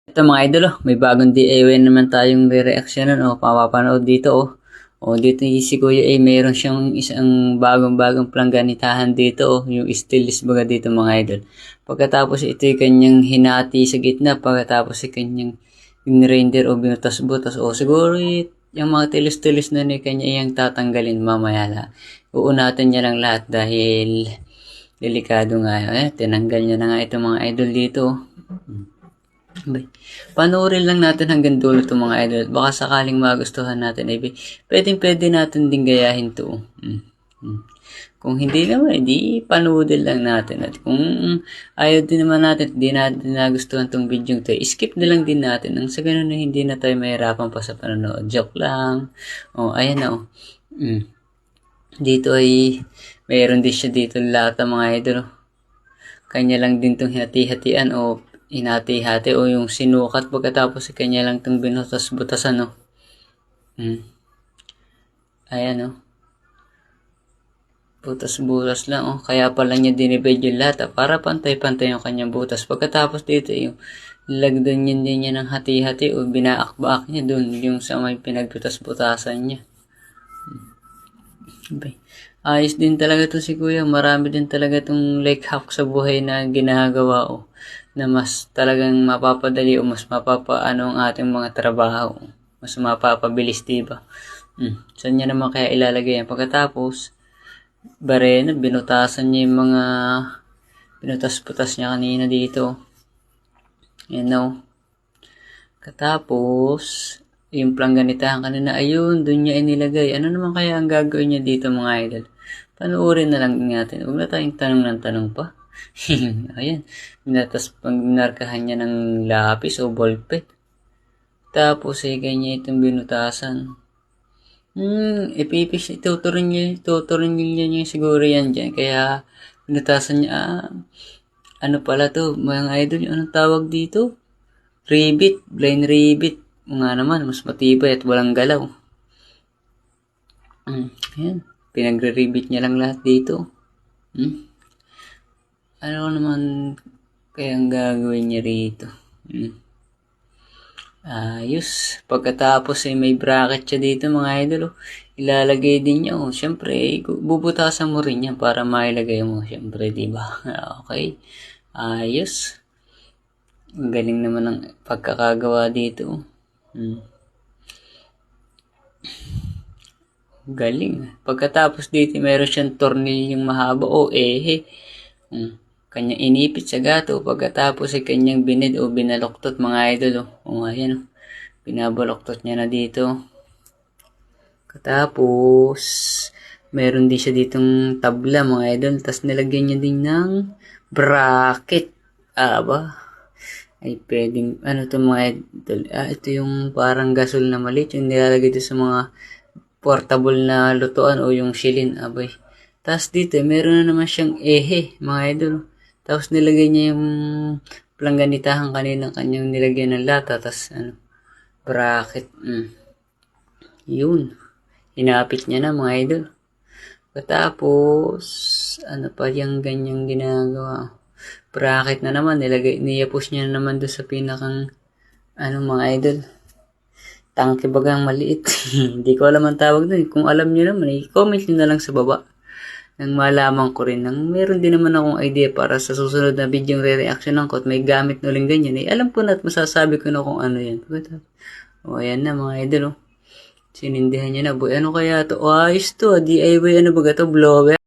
Ito mga idol, may bagong DIY naman tayong re-reactionan o papapanood dito oh. O dito si Kuya mayroon siyang isang bagong planganitahan dito oh, yung stainless baga dito mga idol. Pagkatapos ito yung kanyang hinati sa gitna, pagkatapos yung kanyang in-render o binutas-butas o siguro yung mga tilis-tilis na ni kanya yung tatanggalin mamaya la. Uunatin niya lang lahat dahil delikado nga. Tinanggal niya na nga ito mga idol dito. Panoorin lang natin hanggang dulo itong mga idol. Baka sakaling magustuhan natin, pwede natin din gayahin to. Kung hindi naman, hindi panoodin lang natin. At kung ayaw din naman natin, hindi natin nagustuhan itong video to, skip na lang din natin. Nang sa ganun na hindi na tayo mahirapan pa sa panonood. Joke lang. Ayan na Dito ay, mayroon din siya dito lahat ng mga idol. Kanya lang din itong hati-hatian o hinati-hati o yung sinukat pagkatapos kanya lang itong binutas-butasan Ayan butas-butas lang kaya pala niya dinivide yung lahat para pantay-pantay yung kanyang butas. Pagkatapos dito yung lagdan niya ng hati-hati o binaakbaak niya doon yung sa may pinagbutas-butasan niya. Ayos din talaga to si Kuya. Marami din talaga itong like hack sa buhay na ginagawa na mas talagang mapapadali o mas mapapaano ang ating mga trabaho. Mas mapapabilis, diba? Saan niya naman kaya ilalagay yan? Pagkatapos, barena, binutasan niya yung mga binutas-putas niya kanina dito. Yan Katapos, yung planganitahan kanina, ayun, dun niya inilagay. Ano naman kaya ang gagawin niya dito mga idol? Panoorin na lang natin. Huwag na tayong tanong ng tanong pa. Ayan. Tapos pag minarkahan niya ng lapis o ballpen. Tapos ganyan itong binutasan. Ipipis, tuturin niya siguro yan dyan. Kaya binutasan niya, ano pala to, mga idol, anong tawag dito? Ribbit, blind ribbit. Nga naman, mas matibay at walang galaw. Ayan. Pinagre-ribbit niya lang lahat dito. Ano naman kayang gagawin niya rito? Ayos. Pagkatapos may bracket siya dito mga idol. Ilalagay din niya. Siyempre, bubutasan mo rin yan para mailagay mo. Siyempre, diba? Okay. Ayos. Ang galing naman ng pagkakagawa dito. Galing. Pagkatapos dito, meron siyang tornilyong mahaba o kanyang inipit sa gato. Pagkatapos kanyang binid o binaloktot mga idol. Ayan binabaloktot niya na dito. Katapos, meron din siya ditong tabla mga idol. Tapos nilagyan niya din ng bracket. Ay pwedeng, to mga idol. Ito yung parang gasol na maliit. Yung nilalagay dito sa mga portable na lutuan o yung shilin. Tapos dito, meron na naman siyang mga idol. Tapos nilagay niya yung planganitahan kanina kanyang nilagyan ng lata. Tapos bracket. Yun. Hinapit niya na mga idol. Tapos, pa yung ganyang ginagawa? Bracket na naman. Niyapos niya na naman doon sa pinakang mga idol. Tangke bagang maliit. Hindi ko alam ang tawag doon. Kung alam niyo naman, i-comment niyo na lang sa baba. Nang malaman ko rin. Nang meron din naman akong idea para sa susunod na video re-reaction ko at may gamit na uling ganyan. Alam ko na at masasabi ko na kung ano yan. Ayan na mga idol. Sinindihan niya na. Boy, ano kaya to? Ayos to. DIY blower.